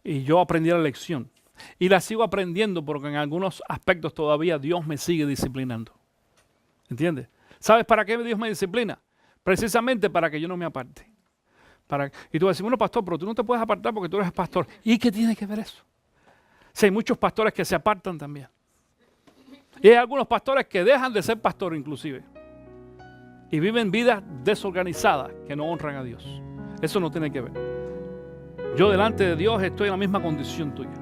Y yo aprendí la lección. Y la sigo aprendiendo porque en algunos aspectos todavía Dios me sigue disciplinando. ¿Entiendes? ¿Sabes para qué Dios me disciplina? Precisamente para que yo no me aparte. Y tú vas a decir, bueno, pastor, pero tú no te puedes apartar porque tú eres pastor. ¿Y qué tiene que ver eso? Sí, hay muchos pastores que se apartan también. Y hay algunos pastores que dejan de ser pastor inclusive. Y viven vidas desorganizadas que no honran a Dios. Eso no tiene que ver. Yo delante de Dios estoy en la misma condición tuya.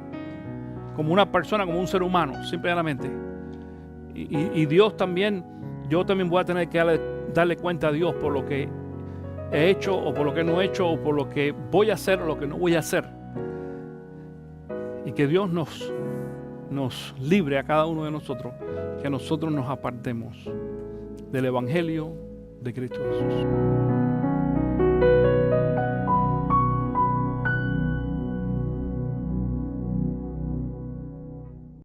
Como una persona, como un ser humano, simplemente. Y Dios también, yo también voy a tener que darle cuenta a Dios por lo que he hecho o por lo que no he hecho o por lo que voy a hacer o lo que no voy a hacer. Y que Dios nos libre a cada uno de nosotros, que nosotros nos apartemos del Evangelio de Cristo Jesús.